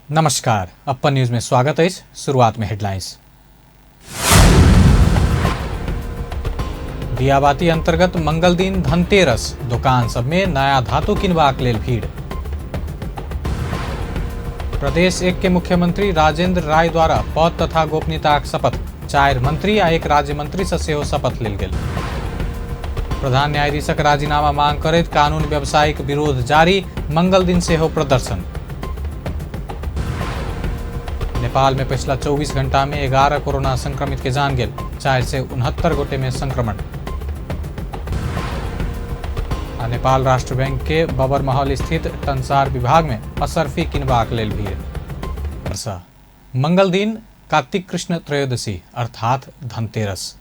नमस्कार, अपन न्यूज में स्वागत है। शुरुआत में हेडलाइंस। दियाबाती अंतर्गत मंगल दिन धनतेरस, दुकान सब में नया धातु किनबाक लेल भीड़। प्रदेश 1 के मुख्यमंत्री राजेंद्र राय द्वारा पद तथा गोपनीयताक शपथ, 4 मंत्री आ 1 राज्य मंत्री से सेहो शपथ लेल गेल। प्रधान न्यायाधीशक राजीनामा मांग करैत कानून व्यवसायिक विरोध जारी, मंगल दिन सेहो प्रदर्शन। नेपाल में पिछला 24 घंटा में 11 कोरोना संक्रमित के जान गेल, 469 गोटे में संक्रमण। नेपाल राष्ट्र बैंक के बबर महल स्थित टंसार विभाग में असरफी किनबाक लेल भीड़। मंगल दिन कार्तिक कृष्ण त्रयोदशी अर्थात धनतेरस।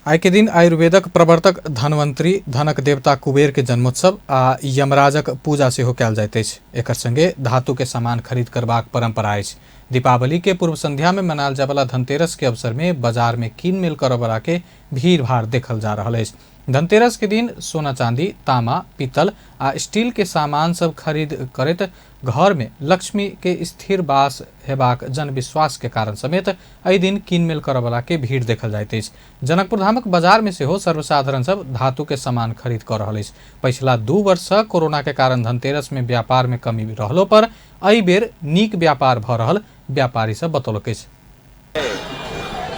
आई के दिन आयुर्वेदक प्रवर्तक धनवंतरी, धनक देवता कुबेर के जन्मोत्सव आ यमराजक पूजा सेहो कयल जाइत अछि। एकर संगे धातु के सामान खरीद करबाक परंपरा अछि। दीपावली के पूर्व संध्या में मनायल जाय वाला धनतेरस के अवसर में बाजार में कीन मेल करय वाला के भीड़ भाड़ देखल जा रहा है। धनतेरस के दिन सोना चांदी, तामा, पीतल आ स्टील के सामान सब खरीद करैत घर में लक्ष्मी के स्थिर वास हेबाक जन विश्वास के कारण समेत एहि दिन कीनमेल करय वाला के भीड़ देखल जाइत अछि। जनकपुर धामक बाजार में सेहो सर्वसाधारण सब धातु के सामान खरीद कर रहल अछि। पिछला 2 वर्ष से कोरोना के कारण धनतेरस में व्यापार में कमी रहलो पर एहि बेर नीक व्यापार भ रहल व्यापारी सब बतौलक अछि।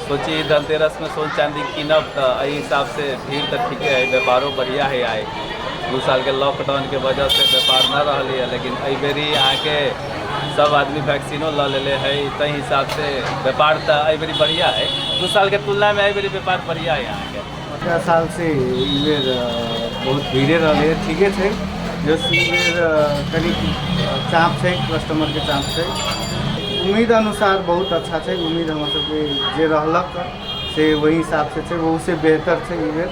सोची धनतेरस में सोन चांदी कीनब तो एहि हिसाब से भीड़ तो ठीक है, व्यापारों बढ़िया है। आए 2 साल के लॉकडाउन के वजह से व्यापार न रही है, लेकिन एहि बेरी यहाँ के सब आदमी वैक्सीनो ल ले है, तई हिसाब से व्यापार तो एहि बेरी बढ़िया है। 2 साल के तुलना में एहि बेरी व्यापार बढ़िया है यहाँ के। 50 साल से ई बेर बहुत भीड़े रहे, ठीके है। जैसे ई बेर करीब चाप है, कस्टमर के चाप है। उम्मीद अनुसार बहुत अच्छा है। उम्मीद हम सबके जे रहलक से वही हिसाब से है, वो से बेहतर है ई बेर।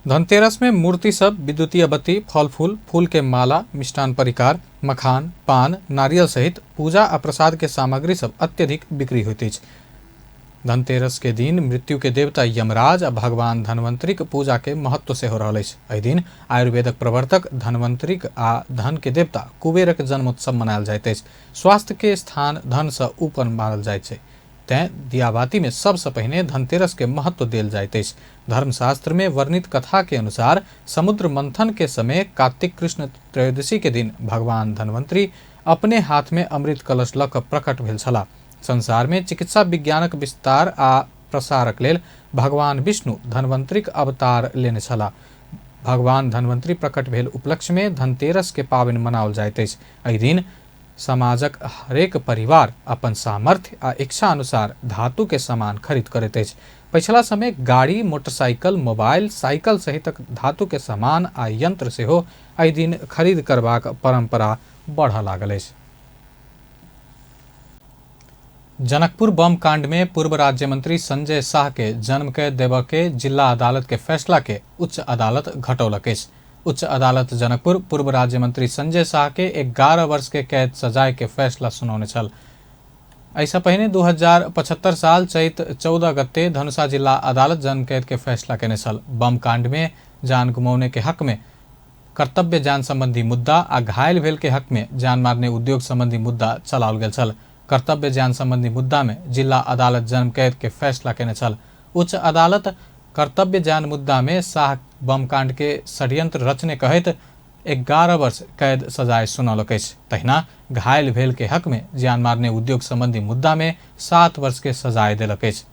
धनतेरस में मूर्ति सब, विद्युतीय बत्ती, फल फूल के माला, मिष्टान परिकार, मखान, पान, नारियल सहित पूजा आ प्रसाद के सामग्री सब अत्यधिक बिक्री होइत अछि। धनतेरस के दिन मृत्यु के देवता यमराज आ भगवान धनवंतरीक पूजा के महत्व से हो रहल अछि। एहि दिन आयुर्वेदक प्रवर्तक धनवंतरीक आ धन के देवता कुबेरक जन्मोत्सव मनायल जाइत अछि। स्वास्थ्य के स्थान धन से ऊपर मानल जाइत छै, तैं दियाबाती में सबसे पहिने धनतेरस के महत्व देल जाइत अछि। धर्मशास्त्र में वर्णित कथा के अनुसार समुद्र मंथन के समय कार्तिक कृष्ण त्रयोदशी के दिन भगवान धनवंतरी अपने हाथ में अमृत कलश लऽ कऽ प्रकट भेल छलाह। संसार में चिकित्सा विज्ञानक विस्तार आ प्रसारक लेल भगवान विष्णु धनवंतरीक अवतार लेने छलाह। भगवान धनवंतरी प्रकट भेल उपलक्ष्य में धनतेरस के पावनि मनाओल जाइत अछि। एहि दिन समाजक हरेक परिवार अपन सामर्थ्य आ इच्छा अनुसार धातु के सामान खरीद करैत अछि। पिछला समय गाड़ी, मोटरसाइकिल, मोबाइल, साइकिल सहित धातु के सामान आ यंत्र सेहो एहि दिन खरीद करबाक परंपरा बढ़ऽ लागल अछि। जनकपुर बम कांड में पूर्व राज्य मंत्री संजय शाह के जन्म कैद देबऽ के जिला अदालत के फैसला के उच्च अदालत घटौलक अछि। उच्च अदालत जनकपुर पूर्व राज्य मंत्री संजय शाह के 11 वर्ष के कैद सजाय के फैसला सुनौने छल। ऐसा पहले 2075 साल चैत 14 गते धनुषा जिला अदालत जन्म कैद के फैसला केने छल। बम कांड में जान गुमौने के हक में कर्तव्य जान संबंधी मुद्दा आ घायल भेल के हक में जान मारने उद्योग संबंधी मुद्दा चलाओल गेल छल। कर्तव्य जान संबंधी मुद्दा में जिला अदालत जन्म कैद के फैसला केने छल। उच्च अदालत कर्तव्य जान मुद्दा में शाह बम कांड के षड्यंत्र रचने कहैत 11 वर्ष कैद सजाय सुनौलक अछि। तहिना घायल भेल के हक में जान मारने उद्योग संबंधी मुद्दा में 7 वर्ष के सजाय देलक अछि।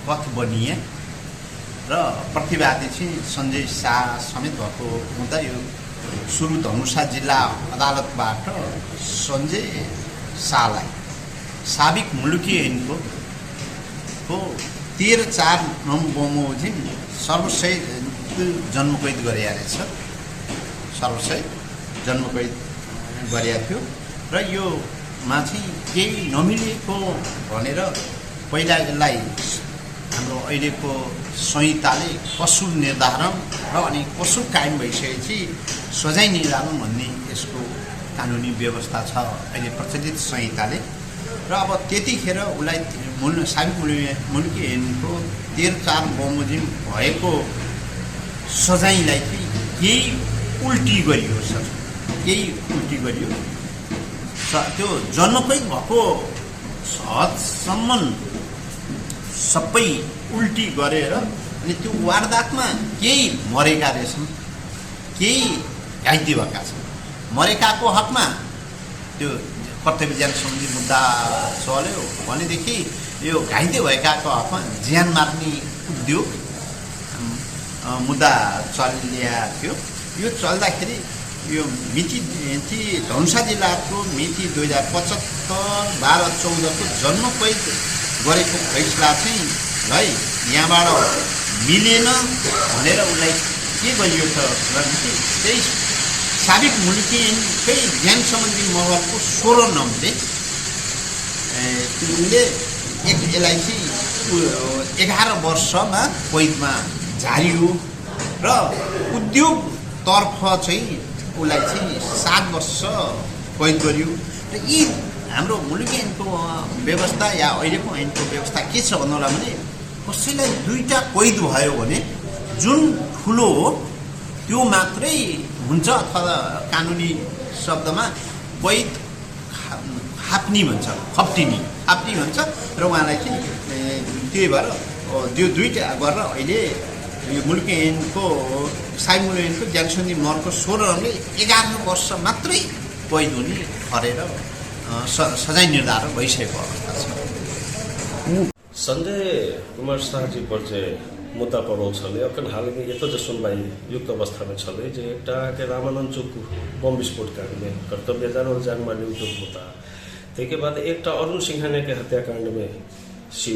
पथ बनिए र प्रतिवादी चाहिँ संजय शाह समेत भएको हुँदा यो सुरु धनुषा जिल्ला अदालतबाट संजय शाहलाई साबिक मुलुकी ऐनको 13/4 बमोजिम सर्वसहित जन्मकैद गरेका रहेछ। सर्वसहित जन्मकैद गरेका थियो र यो मा चाहिँ केही नमिलेको भनेर पहिला यसलाई हाम्रो अहिलेको संहिताले कसुर निर्धारण र अनि कसुर कायम भइसकेपछि सजाय निर्धारण भन्ने यसको कानुनी व्यवस्था छ अहिले प्रचलित संहिताले। र अब त्यतिखेर उसलाई साबिक मुलुकी ऐनको 13-4 बमोजिम भएको सजायलाई चाहिँ केही उल्टी गरियो सर, केही उल्टी गरियो। त्यो जन्मकै भएको हदसम्म सबै उल्टी गरेर अनि त्यो वारदातमा केही मरेका रहेछन्, केही घाइते भएका छन्। मरेकाको हकमा त्यो कर्तव्य ज्यान सम्बन्धी मुद्दा चल्यो भनेदेखि यो घाइते भएकाको हकमा ज्यान मार्ने उद्योग मुद्दा चलिया थियो। यो चल्दाखेरि यो मिति धनुषा जिल्लाको मिति 2075-12-14 को जन्म कैद गरेको फैसला चाहिँ है यहाँबाट मिलेन भनेर उसलाई के गरियो त भनेदेखि त्यही साबिक मुलुकीकै ज्यान सम्बन्धी महलको 16 नम्बरले तिनले यसलाई चाहिँ 11 वर्षमा कैदमा झारियो र उद्योगतर्फ चाहिँ उसलाई चाहिँ 7 वर्ष कैद गरियो। र यी हाम्रो मुलुकी ऐनको व्यवस्था या अहिलेको ऐनको व्यवस्था के छ भन्नुलाई भने कसैलाई 2टा कैद भयो भने जुन ठुलो हो त्यो मात्रै हुन्छ, अथवा कानुनी शब्दमा कैद खाप्नी भन्छ, खप्टिनी भन्छ। र उहाँलाई चाहिँ त्यही भएर त्यो 2टा गरेर अहिले यो मुलुकी ऐनको साबिक मुलुकी ऐनको ज्यान सम्बन्धी महलको 16 नम्बरले 11 वर्ष मात्रै कैद हुने ठहरेर सजाय निर्धारण भइसकेको अवस्था छ। संजय कुमार शाहजी पर जे मुद्दा पड़ल छले अखन हाल में एत जे सुनवाई युक्त अवस्था में छले जे एकटा के रामानंद चौक बम विस्फोट कांड में कर्तव्य जान और जान मारने उद्योग मुद्दा, तेके बाद एकटा अरुण सिंघानिया के हत्याकांड में सी,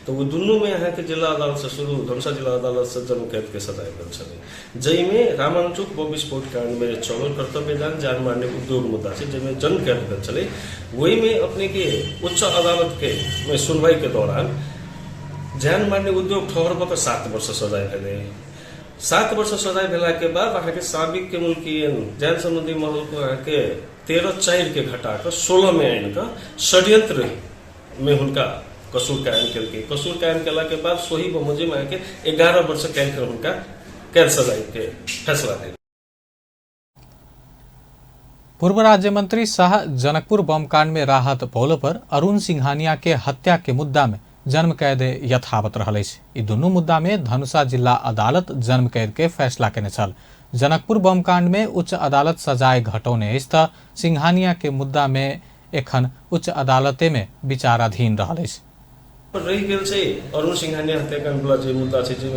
तो वो दोनों में यहाँ के जिला अदालत से शुरू धनुषा जिला अदालत से जन्म कैद के सजाए गए छले। जई में रामानंद चौक बम विस्फोट कांड में चलो कर्तव्य जान मारने उद्योग मुद्दा से जई में जन्म कैद गए छले, वही में अपने के उच्च अदालत के में सुनवाई के दौरान जान मारने उद्योग ठहरबाट 7 वर्ष सजाय भेले। 7 वर्ष सजाय भेला के बाद अहाँ के साबिक के मुलुकी ऐन ज्यान सम्बन्धी महल को अहाँ के 13-4 के घटाकर 16 में ऐन का षड्यंत्र में उनका कसूर कायम करके कसूर कायम केला के बाद सोही बमोजिम अहाँ के 11 वर्ष कैद कर उनका कैद सजाय के फैसला दिया। पूर्व राज्य मंत्री शाह जनकपुर बम कांड में राहत पौलो पर अरुण सिंघानिया के हत्या के मुद्दा में जन्म कैद यथावत रहल। ई दुनू मुद्दा में धनुषा जिला अदालत जन्म कैद के फैसला केने छल। जनकपुर बम कांड में उच्च अदालत सजाय घटौने त सिंघानिया के मुद्दा में एखन उच्च अदालते में विचाराधीन रहल। रही गेल छै अरुण सिंघानिया हत्याकांड वाला जे मुद्दा छै जे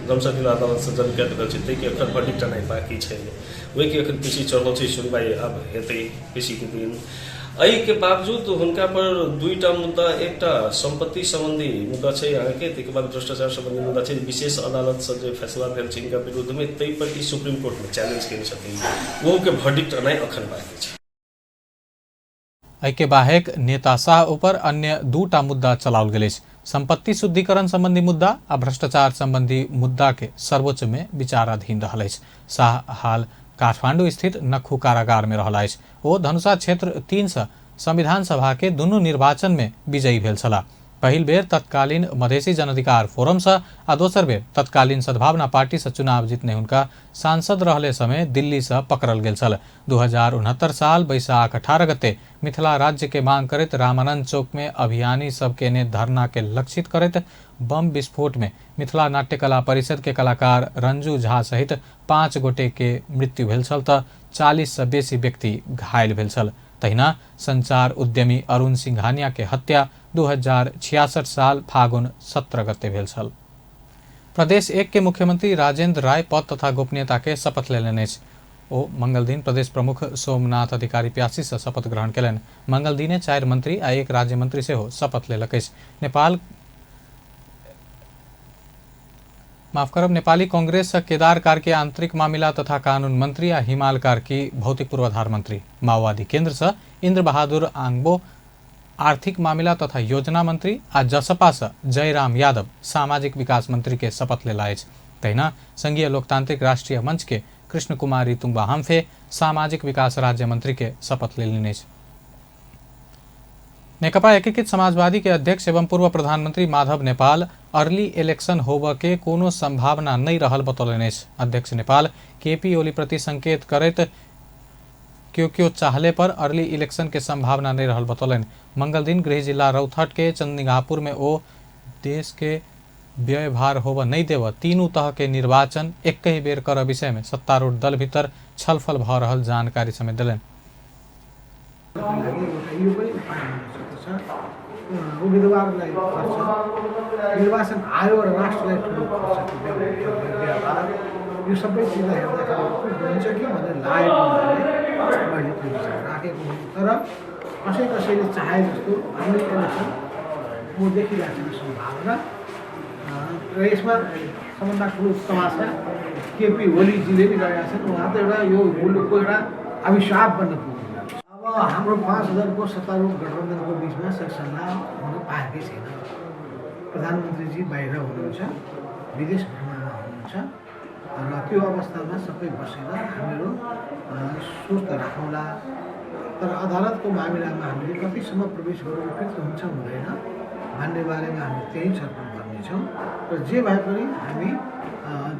धनुषा जिला अदालत से जन्म कैद भेल छै तै के एखन वर्डिक्ट नै बाकी छै, ओहि के एखन पीसी चढ़ल छै, सुनवाई अब हेतै पीसी के दिन। एहि के बावजूद हुनका पर 2टा मुद्दा, एकटा संपत्ति संबंधी मुद्दा छै अहाँ के, तै के बाद भ्रष्टाचार संबंधी मुद्दा छै। विशेष अदालत से जे फैसला भेल छै इनका विरुद्ध में तै पर ई सुप्रीम कोर्ट में चैलेंज केने छथिन, वो के वर्डिक्ट नै अखन बाकी छै। एहि के बाहेक नेता शाह ऊपर अन्य 2टा मुद्दा चलाओल गेल। संपत्ति शुद्धिकरण संबंधी मुद्दा आ भ्रष्टाचार संबंधी मुद्दा के सर्वोच्च में विचाराधीन रहल। शाह हाल काठमांडू स्थित नक्खू कारागार में रहल। ओ धनुषा क्षेत्र 3 से संविधान सभा के दुनू निर्वाचन में विजयी भेल छला। पहिल बेर तत्कालीन मधेसी जन अधिकार फोरम से आ दोसर बेर तत्कालीन सद्भावना पार्टी से चुनाव जीतने हुनका सांसद रहले समय दिल्ली से पकड़ल गेल छल। 2069 साल बैसाख 18 गते मिथिला राज्य के मांग करैत रामानंद चौक में अभियानी सब केने धरना के लक्षित करैत बम विस्फोट में मिथिला नाट्य कला परिषद के कलाकार रंजू झा सहित 5 गोटे के मृत्यु भेल छल त 40 से बेसी व्यक्ति घायल भेल छल। तहिना संचार उद्यमी अरुण सिंघानिया के हत्या 2066 साल फागुन 17 गते भेल छल। प्रदेश 1 के मुख्यमंत्री राजेंद्र राय पद तथा गोपनीयता के शपथ लेलनि अछि। ओ मंगल दिन प्रदेश प्रमुख सोमनाथ अधिकारी प्यासी से शपथ ग्रहण केलनि। मंगल दिने 4 मंत्री आ 1 राज्य मंत्री सेहो शपथ लेलक अछि। नेपाली कांग्रेस केदार कार्की आंतरिक मामिला तथा कानून मंत्री आ हिमाल कार्की भौतिक पूर्वाधार मंत्री, माओवादी केंद्र से इंद्र बहादुर आंगबो आर्थिक मामिला तथा योजना मंत्री आ जसपा से जयराम यादव सामाजिक विकास मंत्री के शपथ लेला अछि। तहिना संघीय लोकतांत्रिक राष्ट्रीय मंच के कृष्ण कुमारी तुम्बा हाम्फे सामाजिक विकास राज्य मंत्री के शपथ लेलनि अछि। नेकपा एकीकृत समाजवादी के अध्यक्ष एवं पूर्व प्रधानमंत्री माधव नेपाल अर्ली इलेक्शन होबऽ के कोनो संभावना नहीं रहल बतौलनि। अध्यक्ष नेपाल केपी ओली प्रति संकेत करैत क्यों चाहले पर अर्ली इलेक्शन के संभावना नहीं रहल बतौलनि। मंगल दिन गृह जिला रौतहट के चंदनिगाहपुर में ओ देश के व्यय भार होबऽ नहीं देव तीनों तह के निर्वाचन एक ही बेर कर विषय में सत्तारूढ़ दल भीतर छलफल भ रहल जानकारी समेत दिलनि। उम्मेदवारलाई निर्वाचन आयोग र राष्ट्रलाई ठुलो यो सबै चिजलाई हेर्दाखेरि हुन्छ कि भनेर लागेको हुनाले मैले त्यो विचार राखेको हुँ। तर कसैले चाहे जस्तो हामीले इलेक्सन म देखिरहेको छु सम्भावना र यसमा सबभन्दा ठुलो तमासा केपी ओलीजीले नि गरेका छन्। उहाँ त एउटा यो मुलुकको एउटा अभिशाप बन्न पुग्यो। अब हाम्रो 5000 को सत्तारूढ़ गठबन्धनको बिचमा सरसल्लाह हुन पाएकै छैन। प्रधानमन्त्रीजी बाहिर हुनुहुन्छ, विदेश भ्रमणमा हुनुहुन्छ र त्यो अवस्थामा सबै बसेर हामीहरू सोच त राखौँला। तर अदालतको मामिलामा हामीले कतिसम्म प्रवेश गर्न उपयुक्त हुन्छ हुँदैन भन्ने बारेमा हामी त्यही छलफल गर्नेछौँ। र जे भए पनि हामी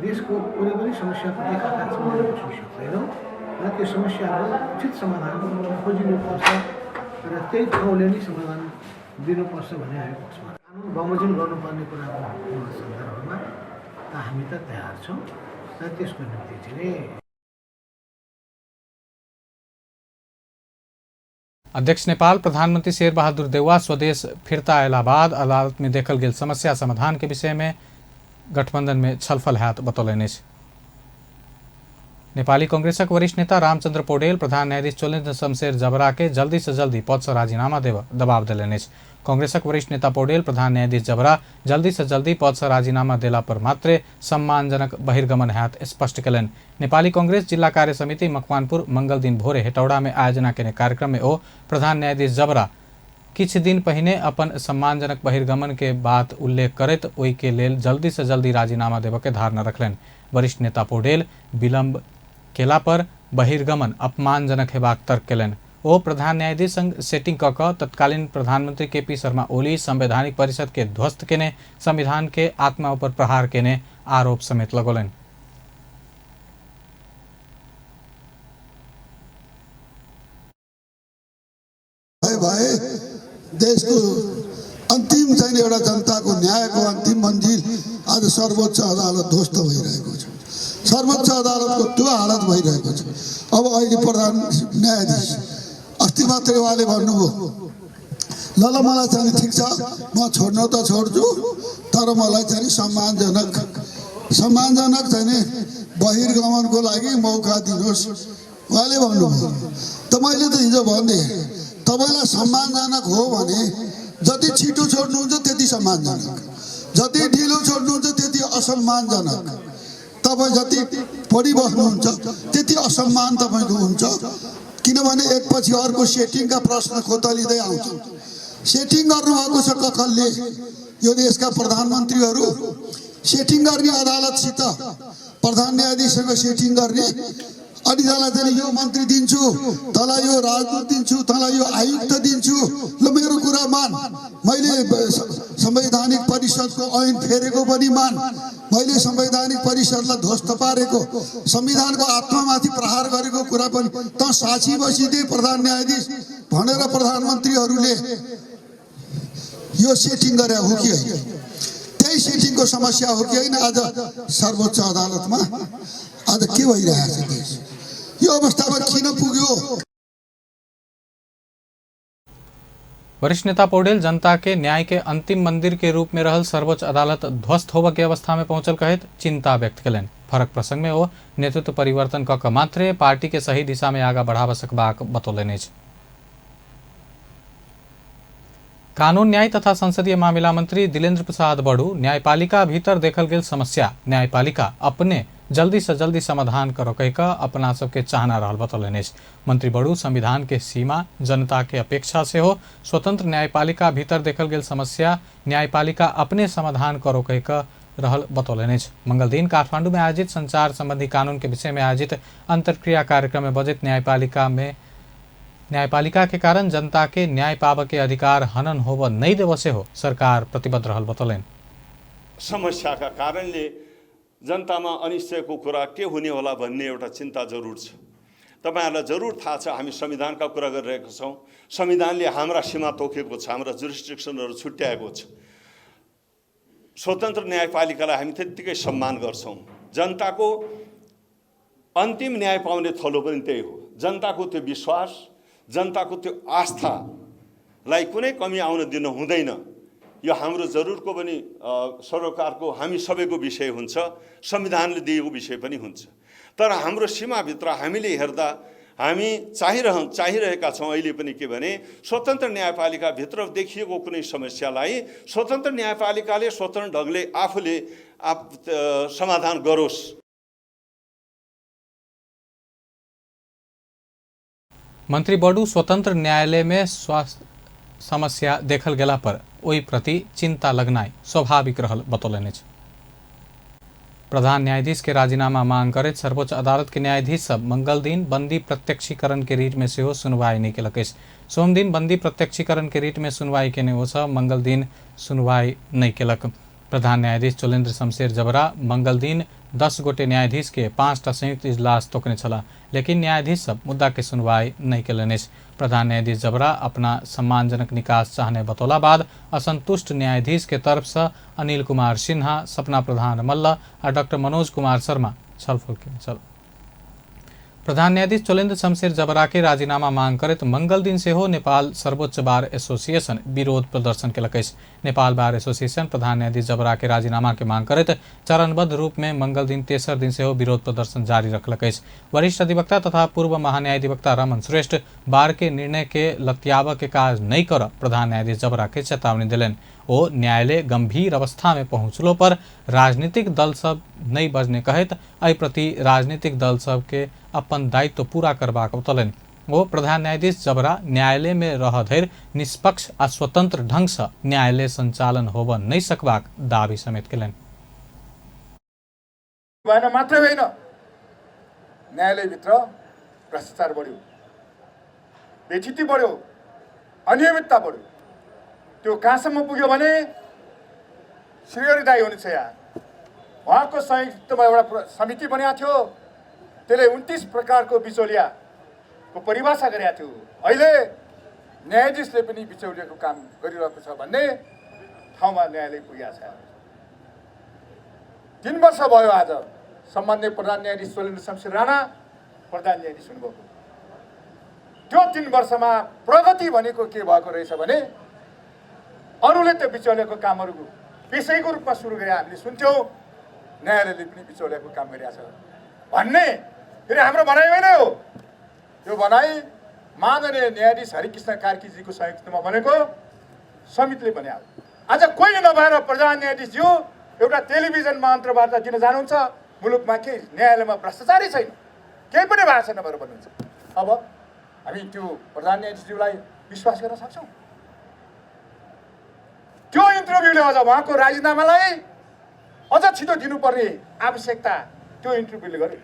देशको कुनै पनि समस्याप्रति आकाशमा बस्न सक्दैनौँ र त्यो समस्याको उचित समाधान खोजिनुपर्छ र त्यही ठाउँले नै समाधान दिनुपर्छ भन्ने हामी पक्षमा कानुन बमोजिम गर्नुपर्ने कुराको सन्दर्भमा त हामी त तयार छौँ र त्यसको निम्ति चाहिँ अध्यक्ष नेपाल प्रधानमंत्री शेरबहादुर देउवा स्वदेश फिरता अयला बाद अदालत में देखल गेल समस्या समाधान के विषय में गठबंधन में छलफल हैत बतौलनि। नेपाली कांग्रेसक वरिष्ठ नेता रामचंद्र पौडेल प्रधान न्यायाधीश चोलेन्द्र शमशेर जबरा के जल्दी से जल्दी पद से राजीनामा देव दबाव दिलनि। कांग्रेसक वरिष्ठ नेता पौडेल प्रधान न्यायाधीश जबरा जल्दी से जल्दी पद से राजीनामा देला पर मात्रे सम्मानजनक बहिर्गमन हैत स्पष्ट कलन। नेपाली कांग्रेस जिला कार्य समिति मकवानपुर मंगल दिन भोरे हेटौड़ा में आयोजना केने कार्यक्रम में ओ प्रधान न्यायाधीश जबरा किछ दिन पहिने अपन सम्मानजनक बहिर्गमन के बात उल्लेख करैत ओई के लेल जल्दी से जल्दी राजीनामा देव के धारणा रखलनि। वरिष्ठ नेता पौडेल विलंब केला पर बहिर्गमन अपमानजनक हेबाक तर्क केलनि। ओ प्रधान न्यायाधीश संग सेटिंग क तत्कालीन प्रधानमंत्री केपी शर्मा ओली संवैधानिक परिषद के ध्वस्त केने संविधान के आत्मा पर प्रहार केने आरोप समेत लगौलनि। देश को अंतिम चाहिए एउटा जनता को न्याय को अंतिम मंजिल आज सर्वोच्च अदालत ध्वस्त भइरहेको छ। सर्वोच्च अदालत को त्यो हालत भइरहेको छ। अब अहिले प्रधान न्यायाधीश अस्ति मात्रै उहाँले भन्नुभयो ल मलाई चाहिँ ठिक छ म छोड्न त छोड्छु तर मलाई चाहिँ सम्मानजनक चाहिँ बहिर्गमनको लागि मौका दिनुहोस् उहाँले भन्नुभयो। त मैले त हिजो भने तपाईलाई सम्मानजनक हो भने जति छिटो छोड्नुहुन्छ त्यति सम्मानजनक, जति ढिलो छोड्नुहुन्छ त्यति असम्मानजनक। तपाईँ जति पढिबस्नुहुन्छ त्यति असम्मान तपाईँको हुन्छ। किनभने एकपछि अर्को सेटिङका प्रश्न खोतलिँदै आउँछ। सेटिङ गर्नुभएको छ कसले? यो देशका प्रधानमन्त्रीहरू सेटिङ गर्ने अदालतसित प्रधान न्यायाधीशसँग सेटिङ गर्ने अनि तँलाई चाहिँ यो मन्त्री दिन्छु, तँलाई यो राजदूत दिन्छु, तँलाई यो आयुक्त दिन्छु, ल मेरो कुरा मान, मैले संवैधानिक परिषदको ऐन फेरेको पनि मान, मैले संवैधानिक परिषदलाई ध्वस्त पारेको, संविधानको आत्मामाथि प्रहार गरेको कुरा पनि त साक्षी बसिदिए प्रधान न्यायाधीश भनेर प्रधानमन्त्रीहरूले यो सेटिङ गरे हो कि होइन? त्यही सेटिङको समस्या हो कि होइन? आज सर्वोच्च अदालतमा आज के भइरहेछ देश? यो अवस्थामा किन पुग्यो? वरिष्ठ नेता पौडेल जनता के न्याय के अंतिम मंदिर के रूप में रहल सर्वोच्च अदालत ध्वस्त होबे के अवस्था में पहुंचल कहित चिंता व्यक्त कलन। फरक प्रसंग में वो नेतृत्व परिवर्तन क मात्रे पार्टी के सही दिशा में आगा बढ़ावा सकबाक बतौलनि। कानून न्याय तथा संसदीय मामिला मंत्री दिलेन्द्र प्रसाद बड़ू न्यायपालिका भीतर देखल गेल समस्या न्यायपालिका अपने जल्दी से जल्दी समाधान करो कह अपना सबके चाहना रहल बतौलनि। मंत्री बड़ू संविधान के सीमा जनता के अपेक्षा से हो स्वतंत्र न्यायपालिका भीतर देखल गेल समस्या न्यायपालिका अपने समाधान करो कह रहल बतौलनि। मंगल दिन काठमांडू में आयोजित संचार संबंधी कानून के विषय में आयोजित अंतर्क्रिया कार्यक्रम में बजट न्यायपालिका में न्यायपालिका के कारण जनता के न्याय पाव के अधिकार हनन होब नहीं देवसे हो सरकार प्रतिबद्ध रहल बतौलेन। समस्याका कारणले जनतामा अनिश्चयको कुरा के हुने होला भन्ने एउटा चिन्ता जरुर छ। तपाईहरुलाई जरुर थाहा छ हामी संविधानका कुरा गरिरहेका छौं। संविधानले हाम्रा सीमा तोकेको छ, हाम्रा जुरिस्डिक्सनहरु छुट्याएको छ। स्वतन्त्र न्यायपालिकालाई हामी त्यतिकै सम्मान गर्छौं। जनताको अन्तिम न्याय पाउने थलो पनि त्यही हो। जनताको त्यो विश्वास, जनताको त्यो आस्थालाई कुनै कमी आउन दिन हुँदैन। यो हाम्रो जरुरको पनि सरोकारको हामी सबैको विषय हुन्छ, संविधानले दिएको विषय पनि हुन्छ। तर हाम्रो सीमाभित्र हामीले हेर्दा हामी चाहिरहेका छौं अहिले पनि के भने स्वतन्त्र न्यायपालिका भित्र देखिएको कुनै समस्यालाई स्वतन्त्र न्यायपालिकाले स्वतन्त्र ढंगले आफूले समाधान गरोस्। मंत्री बडू स्वतंत्र न्यायालय में स्वास्थ्य समस्या देखल गेला पर ओहि प्रति चिंता लगनाई स्वाभाविक रहल बतौलनि। प्रधान न्यायाधीश के राजीनामा मांग करैत सर्वोच्च अदालत के न्यायाधीश सब मंगल दिन बंदी प्रत्यक्षीकरण के रीट में सेहो सुनवाई नहीं केलक। सोम दिन बंदी प्रत्यक्षीकरण के रीट में सुनवाई केने हो, मंगल दिन सुनवाई नहीं केलक। प्रधान न्यायाधीश चोलेन्द्र शमशेर जबरा मंगल दिन 10 गोटे न्यायाधीश के 5टा संयुक्त इजलास तोकने छला, लेकिन न्यायाधीश सब मुद्दा के सुनवाई नहीं केलनि। प्रधान न्यायाधीश जबरा अपना सम्मानजनक निकास चाहने बतौला बाद असंतुष्ट न्यायाधीश के तरफ से अनिल कुमार सिन्हा, सपना प्रधान मल्ल और डॉक्टर मनोज कुमार शर्मा छलफल के। प्रधान न्यायाधीश चोलेन्द्र शमशेर जबरा के राजीनामा मांग करत मंगल दिन से हो नेपाल सर्वोच्च बार एसोसिएशन विरोध प्रदर्शन केलक। नेपाल बार एसोसिएशन प्रधान न्यायाधीश जबरा के राजीनामा के मांग करत चरणबद्ध रूप में मंगल दिन तेसर दिन से हो विरोध प्रदर्शन जारी रखलक। वरिष्ठ अधिवक्ता तथा पूर्व महान्यायाधिवक्ता रमन श्रेष्ठ बार के निर्णय के लत्याव के काज नहीं कर प्रधान न्यायाधीश जबरा के चेतावनी दिलन। ओ न्यायालय गंभीर अवस्था में पहुंचलो पर राजनीतिक दल सब नहीं बजने कहत एहि प्रति राजनीतिक दल सब के अपन दायित्व पूरा करबाक बतौलनि। वो प्रधान न्यायाधीश जबरा न्यायालय में रह धरि निष्पक्ष आ स्वतंत्र ढंग से न्यायालय संचालन होब नहीं सकबाक दावी समेत केलनि। मात्र होइन, न्यायालयभित्र भ्रष्टाचार बढ्यो, बेचिती बढ्यो, अनियमितता बढ्यो। त्यो कहाँसम्म पुग्यो भने श्रीहरि दाई हुनुहुन्छ यहाँ, उहाँको संयुक्तमा एउटा समिति बनेको थियो, त्यसले 29 प्रकारको बिचौलियाको परिभाषा गरेको थियो। अहिले न्यायाधीशले पनि बिचौलियाको काम गरिरहेको छ भन्ने ठाउँमा न्यायालय पुगेको छ। 3 वर्ष भयो आज सम्माननीय प्रधान न्यायाधीश चोलेन्द्र शमशेर राणा प्रधान न्यायाधीश हुनुभएको। त्यो 3 वर्षमा प्रगति भनेको के भएको रहेछ भने अरूले त्यो बिचौलियाको कामहरू पेशैको रूपमा सुरु गरे हामीले सुन्थ्यौँ, न्यायालयले पनि बिचौलियाको काम गरिरहेछ भन्ने फेरि हाम्रो भनाइ होइन हो। त्यो भनाइ माननीय न्यायाधीश हरिकृष्ण कार्कीजीको संयुक्तमा बनेको समितिले भने आज कोही नभएर प्रधान न्यायाधीशज्यू एउटा टेलिभिजनमा अन्तर्वार्ता दिन जानुहुन्छ, मुलुकमा के न्यायालयमा भ्रष्टाचारै छैन, केही पनि भएको छैन भनेर भन्नुहुन्छ। अब हामी त्यो प्रधान न्यायाधीशज्यूलाई विश्वास गर्न सक्छौँ? त्यो इन्टरभ्यूले अझ उहाँको राजीनामालाई अझ छिटो दिनुपर्ने आवश्यकता त्यो इन्टरभ्यूले गर्यो।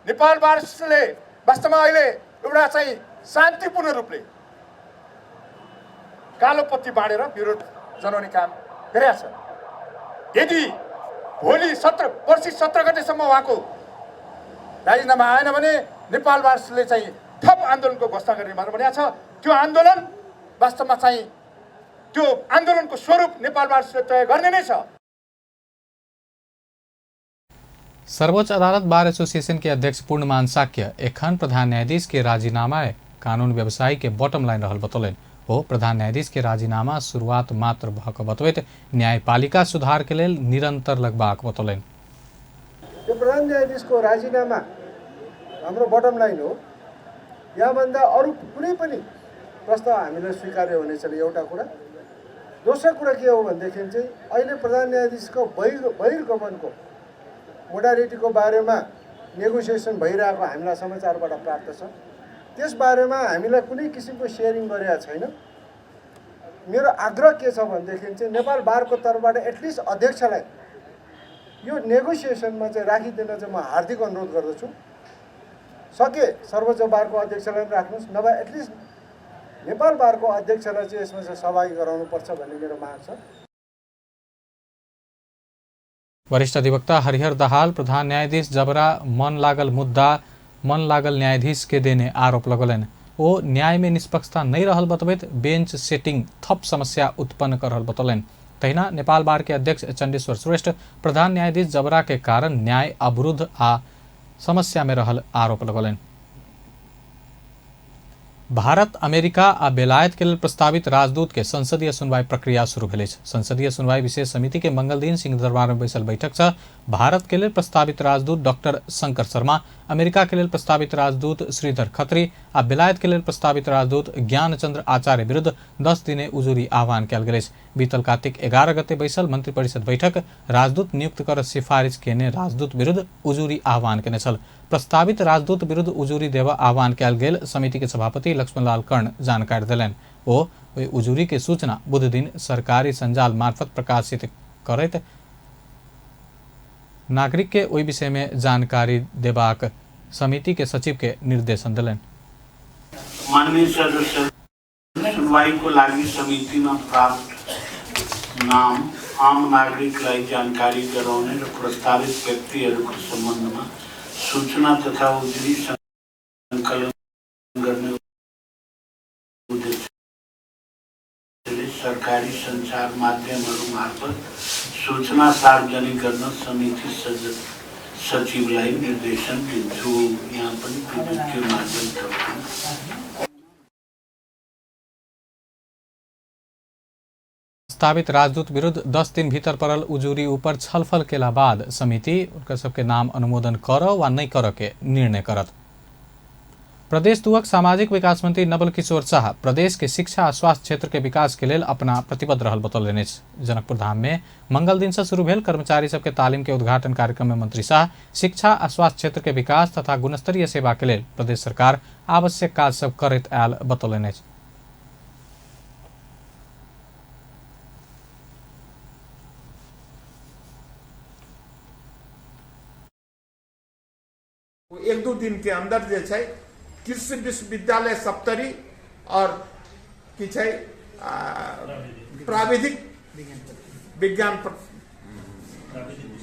नेपाल बार एसोसिएसनले वास्तवमा अहिले एउटा चाहिँ शान्तिपूर्ण रूपले कालो पत्ती बाँडेर विरोध जनाउने काम गरिरहेछ। यदि भोलि 17 गतेसम्म उहाँको राजीनामा आएन भने नेपाल बार एसोसिएसनले चाहिँ थप आन्दोलनको घोषणा गर्ने भनेर भनेको छ। त्यो आन्दोलन वास्तवमा चाहिँ त्यो आन्दोलनको स्वरूप नेपाल बार एसोसिएसनले तय गर्ने नै छ। सर्वोच्च अदालत बार एसोसिएशन के अध्यक्ष पूर्णमान साक्य एखन प्रधान न्यायाधीश के राजीनामा कानून व्यवसायी के बॉटम लाइन रहल बतौलन। हो प्रधान न्यायाधीश के राजीनामा शुरुआत मात्र भक बतबैत न्यायपालिका सुधार के लेल निरंतर लगबाक बतौलन। यो प्रधान न्यायाधीशको राजीनामा हाम्रो बटम लाइन हो। यहाँभन्दा अरू कुनै पनि प्रस्ताव हामीलाई स्वीकार्य हुनेछ एउटा कुरा। दोस्रो कुरा के हो भनेदेखि चाहिँ अहिले प्रधान न्यायाधीशको बहिर्गमनको मोडालिटीको बारेमा नेगोसिएसन भइरहेको हामीलाई समाचारबाट प्राप्त छ। त्यस बारेमा हामीलाई कुनै किसिमको सेयरिङ गरेका छैन। मेरो आग्रह के छ भनेदेखि चाहिँ नेपाल बारको तर्फबाट एटलिस्ट अध्यक्षलाई यो नेगोसिएसनमा चाहिँ राखिदिन चाहिँ म हार्दिक अनुरोध गर्दछु। सके सर्वोच्च बारको अध्यक्षलाई पनि राख्नुहोस्, नभए एटलिस्ट नेपाल बारको अध्यक्षलाई चाहिँ यसमा चाहिँ सहभागी गराउनुपर्छ भन्ने मेरो माग छ। वरिष्ठ अधिवक्ता हरिहर दाहाल प्रधान न्यायाधीश जबरा मन लागल न्यायाधीश के देने आरोप लगौलनि। ओ न्याय में निष्पक्षता नहीं रहल बतबैत बेंच सेटिंग थप समस्या उत्पन्न कर रहल बतौलनि। तहिना नेपाल बार के अध्यक्ष चंडेश्वर श्रेष्ठ प्रधान न्यायाधीश जबरा के कारण न्याय अवरुद्ध आ समस्या में रहल आरोप लगौलनि। भारत अमेरिका आ बेलायत के लेल प्रस्तावित राजदूत के संसदीय सुनवाई प्रक्रिया शुरू भेल अछि। संसदीय सुनवाई विशेष समिति के मंगल दिन सिंह दरबार में बैसल बैठक से भारत के लेल प्रस्तावित राजदूत डॉक्टर शंकर शर्मा, अमेरिका के लेल प्रस्तावित राजदूत श्रीधर खत्री आ बेलायत के लेल प्रस्तावित राजदूत ज्ञानचंद्र आचार्य विरुद्ध 10 दिने उजुरी आह्वान कयल गेल अछि। बीतल कार्तिक 11 गते बैसल मंत्री परिषद बैठक राजदूत नियुक्त कर सिफारिश केने राजदूत विरुद्ध उजुरी आह्वान केने छल। प्रस्तावित राजदूत विरुद्ध उजुरी देवा आह्वान कयल गेल समिति के सभापति लक्ष्मणलाल कर्ण जानकारी देलनि। ओ उजुरी के सूचना बुध दिन सरकारी संजाल मार्फत प्रकाशित करैत नागरिक के ओहि विषय में जानकारी देबाक समिति के सचिव के निर्देशन दिलनि। माननीय सदस्य सुनवाई को लागि समिति में प्राप्त नाम आम नागरिकलाई जानकारी गराउने र प्रस्तावित व्यक्तिहरूको सम्बन्धमा सूचना तथा उजुरी संकलन गर्ने उद्देश्यले सरकारी संचार माध्यमहरू मार्फत सूचना सार्वजनिक गर्न समिति सचिवलाई निर्देशन दिन्छु। यहाँ पनि विद्युतीय माध्यम प्रस्तावित राजदूत विरुद्ध 10 दिन भीतर पड़ल उजुरी ऊपर छलफल केला बाद समिति उनका सबके नाम अनुमोदन कर वा नहीं कर के निर्णय करत। प्रदेश दुवक सामाजिक विकास मंत्री नवल किशोर शाह प्रदेश के शिक्षा और स्वास्थ्य क्षेत्र के विकास के लेल अपना प्रतिबद्ध रहल बतौलनि। जनकपुर धाम में मंगल दिन से शुरू भेल कर्मचारी सबके तालीम के उद्घाटन कार्यक्रम में मंत्री शाह शिक्षा और स्वास्थ्य क्षेत्र के विकास तथा गुणस्तरीय सेवा के लेल प्रदेश सरकार आवश्यक काज सब करैत आयल बतौलनि। एक दो दिन के अंदर जे छै कृषि विश्वविद्यालय सप्तरी और की छै प्राविधिक विज्ञान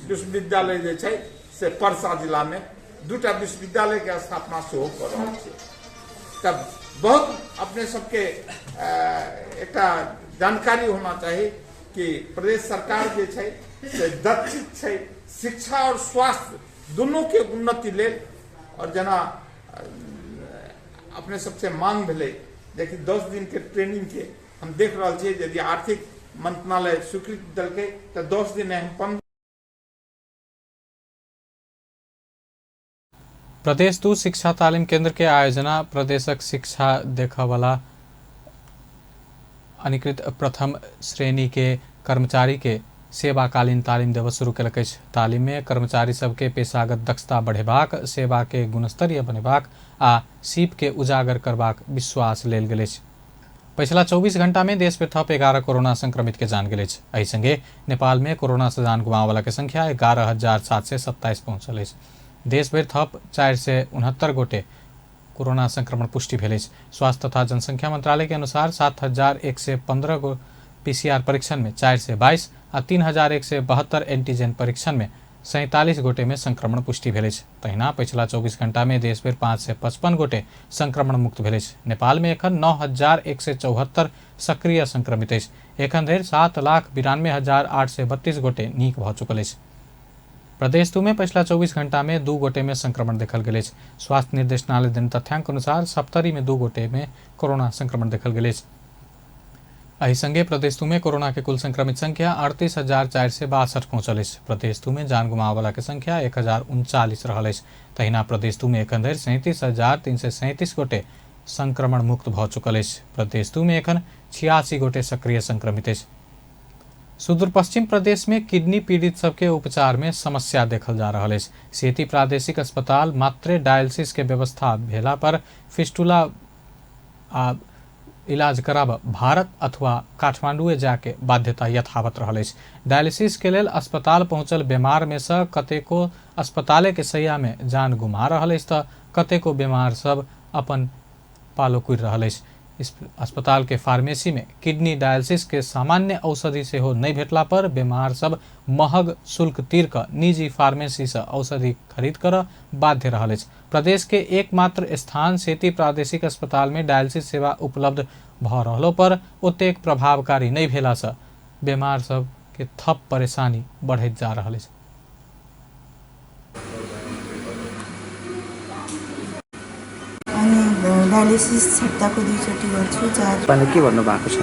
विश्वविद्यालय जे छै से परसा जिला में दूटा विश्वविद्यालय के स्थापना सेहो कर रहल छै। तब बहुत अपने सबके एक जानकारी होना चाहिए कि प्रदेश सरकार जे छै से दक्षित छै शिक्षा और स्वास्थ्य दोनों के उन्नति लेल। और जना अपने सबसे मांग भेले देखिए 10 दिन के ट्रेनिंग के हम देख रहा छे यदि आर्थिक मंत्रालय स्वीकृति दलके तो 10 दिन हम प्रदेश 2 शिक्षा तालीम केंद्र के आयोजना प्रदेशक शिक्षा देखा वाला अधिकृत प्रथम श्रेणी के कर्मचारी के सेवाकालीन तालीम देव शुरू कलक। तालीम में कर्मचारी सबके पेशागत दक्षता बढ़ेबाक, सेवा के गुणस्तरीय बनेबाक आ सीप के उजागर करबाक विश्वास लेल गेल। पिछला 24 घंटा में देश में थप 11 कोरोना संक्रमित के जान गेल। एहि संगे नेपाल में कोरोना से जान गुमावे वाला के संख्या 11,727 पहुंचल। देश भर थप 469 गोटे कोरोना संक्रमण पुष्टि भेल। स्वास्थ्य तथा जनसंख्या मंत्रालय के अनुसार 7,115 गो पीसीआर परीक्षण में 422 और 3,172 एंटीजन परीक्षण में 47 गोटे में संक्रमण पुष्टि भेल। तहिना पिछला 24 घंटा में देश भर 555 गोटे संक्रमण मुक्त भेल। नेपाल में एखन 9,174 सक्रिय संक्रमित अछि। एखन धरि 7,92,832 गोटे नीक भ चुकल अछि। प्रदेश 2 में पिछला 24 घंटा में 2 गोटे में संक्रमण देखल गेल। स्वास्थ्य निर्देशनालय देन तथ्यांक अनुसार सप्तरी में 2 गोटे में कोरोना संक्रमण देखल गेल। एहि संगे प्रदेश 2 में कोरोना के कुल संक्रमित संख्या 38,462 पहुंचल। प्रदेश 2 में जान गुमावे वाला के संख्या 1,039 रहल। तहिना प्रदेश 2 में एखन धरि 37,337 गोटे संक्रमण मुक्त भ चुकल। प्रदेश 2 में एखन 86 गोटे सक्रिय संक्रमित। सुदूर पश्चिम प्रदेश में किडनी पीड़ित सबके उपचार में समस्या देखल जा रहा है। सेती प्रादेशिक अस्पताल मात्र डायलिसिस के व्यवस्था भेला पर फिस्टुला इलाज कराब भारत अथवा काठमांडू जाके बाध्यता यथावत रहल। डायलिसिस के लेल अस्पताल पहुंचल बीमार में से कतेको अस्पताले के सैया में जान गुमा रहल। तो कतेको बीमार सब अपन पालो कुरि रहल। इस अस्पताल के फार्मेसी में किडनी डायलिसिस के सामान्य औषधि से हो नहीं भेटला पर बीमार सब महग शुल्क तीर कर निजी फार्मेसी से औषधि खरीद कर बाध्य रहल अछि। प्रदेश के एकमात्र स्थान सेती प्रादेशिक अस्पताल में डायलिसिस सेवा उपलब्ध भ रहलो पर ओतेक प्रभावकारी नहीं भेला से बीमार सब के थप परेशानी बढ़ैत जा रहल अछि। डायलिसिस हप्ताको 2 चोटि गर्छु। तपाईँले के भन्नुभएको छ?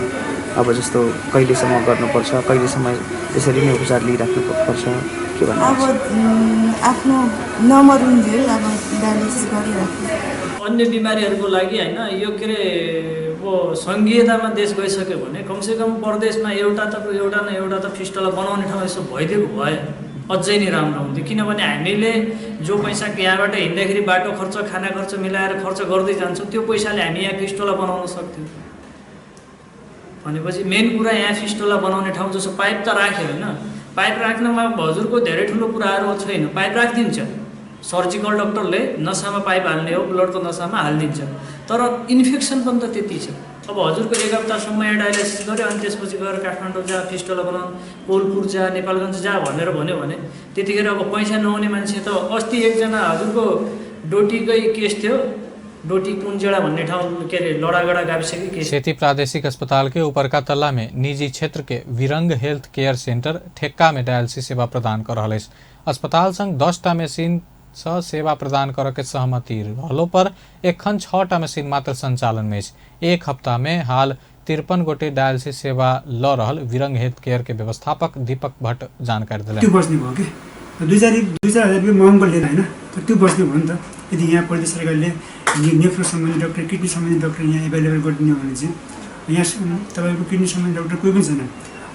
अब जस्तो कहिलेसम्म गर्नुपर्छ, कहिलेसम्म यसरी नै उपचार लिइराख्नु पर्छ, के भन्नु? अब आफ्नो नमरुन्जेल अब डायलिसिस गरिराख्नु। अन्य बिमारीहरूको लागि हैन यो के रे वो सङ्घीयतामा देश गइसक्यो भने कमसेकम प्रदेशमा एउटा त फिस्टुला बनाउने ठाउँ यसो भइदिएको भए अझै नै राम्रो हुन्थ्यो। किनभने हामीले जो पैसा यहाँबाट हिँड्दाखेरि बाटो खर्च, खाना खर्च मिलाएर खर्च गर्दै जान्छौँ, त्यो पैसाले हामी यहाँ फिस्टुला बनाउन सक्थ्यौँ। भनेपछि मेन कुरा यहाँ फिस्टुला बनाउने ठाउँ जस्तो पाइप त राख्यो होइन, पाइप राख्नमा हजुरको धेरै ठुलो कुराहरू छैन। पाइप राखिदिन्छ, सर्जिकल डक्टरले नसामा पाइप हाल्ने हो, ब्लडको नसामा हालिदिन्छ, तर इन्फेक्सन पनि त त्यति छ। अब हजुरको 1 हप्तासम्म यहाँ डायलिसिस गऱ्यो अनि त्यसपछि गएर काठमाडौँ जा, फिस्टुला बनाउनु, कोलपुर जा, नेपालगञ्ज जा भनेर भन्यो भने त्यतिखेर अब पैसा नहुने मान्छे त अस्ति एकजना हजुरको डोटीकै केस थियो, डोटी कुञ्जेडा भन्ने ठाउँ के अरे लडागडा गाविसकै केस। सेती प्रादेशिक अस्पताल के ऊपर का तल्ला में निजी क्षेत्र के विरंग हेल्थ केयर सेंटर ठेक्का में डायलिसिस सेवा प्रदान कर रहा है। अस्पताल संग 10टा मशीन सेवा प्रदान कर के सहमति रहलो पर एखन 6टा मशीन मात्र संचालन में। 1 हफ्ता में हाल 53 गोटे डायलिसिस सेवा ल रहल विरंग हेल्थ केयर के व्यवस्थापक दीपक भट्ट जानकारी दिले। त्यो बस्ने भयो के 2-4 हजार महँगो लिएर हैन, तर त्यो बस्ने भयो नि त। यदि यहाँ प्रदेश सरकारले नेफ्रो सम्बन्धी डाक्टर, किडनी सम्बन्धी डाक्टर यहाँ एभाइलेबल गरिदिने हो भने चाहिँ यहाँ तपाईँको किडनी सम्बन्धी डाक्टर कोही पनि छैन।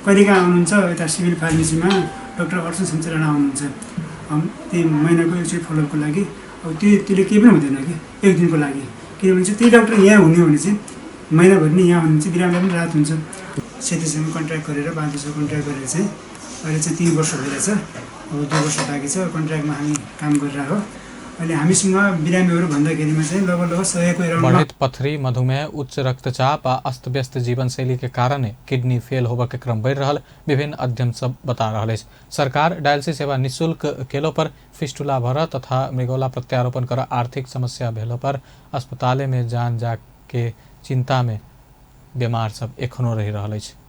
कहिलेकाहीँ आउनुहुन्छ यता सिभिल फार्मेसीमा डाक्टर अर्जुन शमशेर राणा आउनुहुन्छ, त्यही महिनाको एकचोटि फलोअपको लागि। अब त्यसले केही पनि हुँदैन कि 1 दिनको लागि, किनभने चाहिँ त्यही डाक्टर यहाँ हुने हो भने चाहिँ महिनाभरि नै यहाँ हुनुहुन्छ, बिरामीलाई पनि राहत हुन्छ। सेतीसँग कन्ट्र्याक्ट गरेर 500 कन्ट्र्याक्ट गरेर चाहिँ अहिले चाहिँ 3 वर्ष भइरहेछ। अब 2 वर्ष बाँकी छ, कन्ट्र्याक्टमा हामी काम गरिरहेको हो। अहिले हामीसँग बिरामीहरू भन्दाखेरिमा चाहिँ लगभग 100 बढ़त पथरी, मधुमेह, उच्च रक्तचाप आ अस्त व्यस्त जीवन शैली के कारण किडनी फेल होबे के क्रम बढ़ रहल विभिन्न अध्ययन सब बता रहा है। सरकार डायलिसिस सेवा निःशुल्क केलो पर फिस्टुला भर तथा मृगौला प्रत्यारोपण कर आर्थिक समस्या भेलो पर अस्पताले में जान जा के चिंता में बीमार सब एखनो रही रहा है।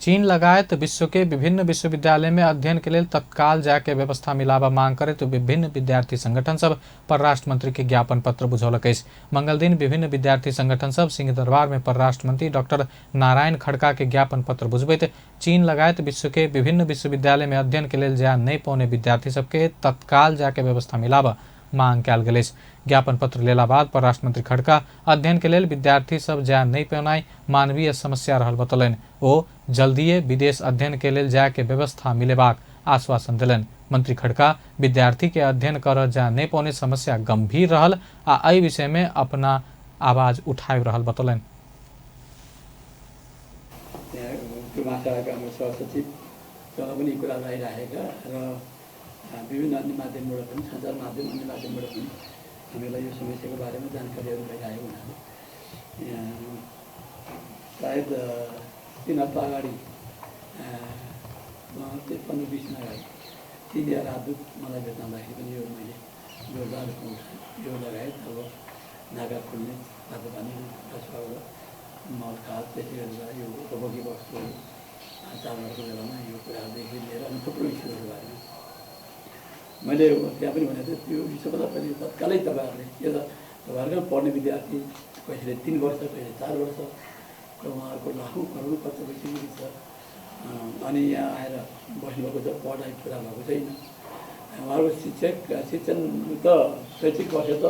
चीन लगायत विश्व के विभिन्न विश्वविद्यालय में अध्ययन के लिए तत्काल जाके व्यवस्था मिलावा मांग करे तो विभिन्न विद्यार्थी संगठन सब परराष्ट्र मंत्री के ज्ञापन पत्र बुझौलक। मंगल दिन विभिन्न विद्यार्थी संगठन सब सिंह दरबार में परराष्ट्र मंत्री डॉक्टर नारायण खड़का के ज्ञापन पत्र बुझबैत चीन लगायत विश्व के विभिन्न विश्वविद्यालय में अध्ययन के लिए जा नहीं पौने विद्यार्थी सबके तत्काल जाके व्यवस्था मिलावा मांग कल गए। ज्ञापन पत्र लेला बाद परराष्ट्र मंत्री खड़का अध्ययन के लिए विद्यार्थी सब जा नहीं पौनाई मानवीय समस्या रहल बतौलन। ओ जल्दीए विदेश अध्ययन के लिए जाके व्यवस्था मिलेबाक आश्वासन दिलन। मंत्री खड़का विद्यार्थी के अध्ययन कर जा नहीं पौने समस्या गंभीर रहल आ एहि विषय में अपना आवाज उठाए रहल बतौलन। विभिन्न अन्य माध्यमबाट पनि, सञ्चार माध्यम अन्य माध्यमबाट पनि हामीलाई यो समस्याको बारेमा जानकारीहरू भइरहेको हुनाले सायद 3 हप्ता अगाडि 15-20 दिन अगाडि 3 या राजदूत मलाई भेट्न आउँदाखेरि पनि यो मैले जोरदार यो लगायत अब नागा खोल्ने तातो पानी रसपाबाट मलखात त्यसै गरेर यो उपभोग्य वस्तुहरू चाडबाडको बेलामा यो कुराहरूदेखि लिएर अनि थुप्रो इस्युहरू बारेमा मैले त्यहाँ पनि भनेको थिएँ। त्यो विषयमा तपाईँले तत्कालै तपाईँहरूले यो त तपाईँहरूकै पढ्ने विद्यार्थी कसैले 3 वर्ष, कसैले 4 वर्ष, उहाँहरूको लाखौँ करोडौँ खर्च भइसकेको छ। अनि यहाँ आएर बस्नुभएको छ, पढाइ पुरा भएको छैन। उहाँहरूको शिक्षण त शैक्षिक वर्ष त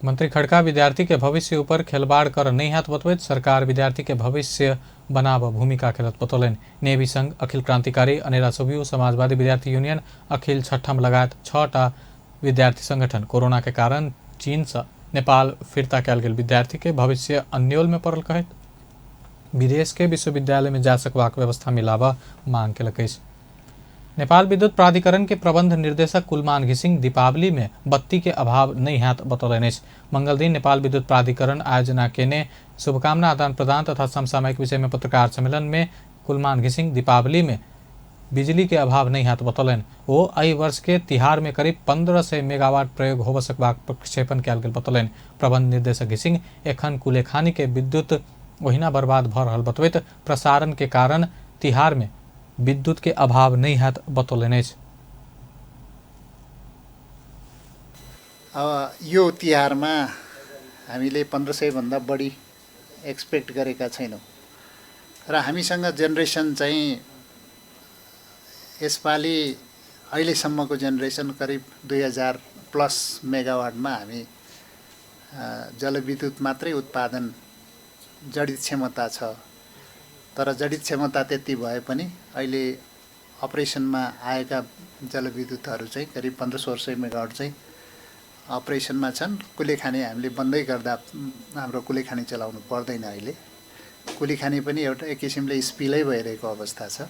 मंत्री खड़का विद्यार्थी के भविष्य ऊपर खिलवाड़ कर नहीं हाथ बतवैत सरकार विद्यार्थी के भविष्य बनाव भूमिका खेलत बतौलन। नेवी संघ, अखिल क्रांतिकारी, अनेरा सोभियो, समाजवादी विद्यार्थी यूनियन, अखिल छठम लगायत 6टा विद्यार्थी संगठन कोरोना के कारण चीन से नेपाल फिरता कल गेल विद्यार्थी के भविष्य अन्योल में पड़ल कहत विदेश के विश्वविद्यालय में जा सकबाक व्यवस्था मिलावा मांग केलक। नेपाल विद्युत प्राधिकरण के प्रबंध निर्देशक कुलमान घिसिङ दीपावली में बत्ती के अभाव नहीं हैत बतौलनि। मंगल दिन नेपाल विद्युत प्राधिकरण आयोजना केने शुभकामना आदान प्रदान तथा समसामयिक विषय में पत्रकार सम्मेलन में कुलमान घिसिङ दीपावली में बिजली के अभाव नहीं हैत बतौलनि। वो एहि वर्ष के तिहार में करीब 1500 मेगावाट प्रयोग हो सकबाक प्रक्षेपण कयल गेल बतौलनि। प्रबंध निर्देशक घिसिङ एखन कुलेखानी के विद्युत ओहिना बर्बाद भ रहल बतबैत प्रसारण के कारण तिहार में विद्युत के अभाव नहीं हैत बतौलनि। अब यो तिहारमा हामीले 1500 भन्दा बढी एक्सपेक्ट गरेका छैनौँ र हामीसँग जेनेरेसन चाहिँ यसपालि अहिलेसम्मको जेनेरेसन करिब 2000 प्लस मेगावाटमा हामी जलविद्युत मात्रै उत्पादन जडित क्षमता छ। तर जडित क्षमता त्यति भए पनि अहिले अपरेसनमा आएका जलविद्युतहरू चाहिँ करिब 1500 मेगावाट चाहिँ अपरेसनमा छन्। कुलेखानी हामीले बन्दै गर्दा हाम्रो कुलेखानी चलाउनु पर्दैन। अहिले कुलेखानी पनि एउटा एक किसिमले स्पिलै भइरहेको अवस्था छ।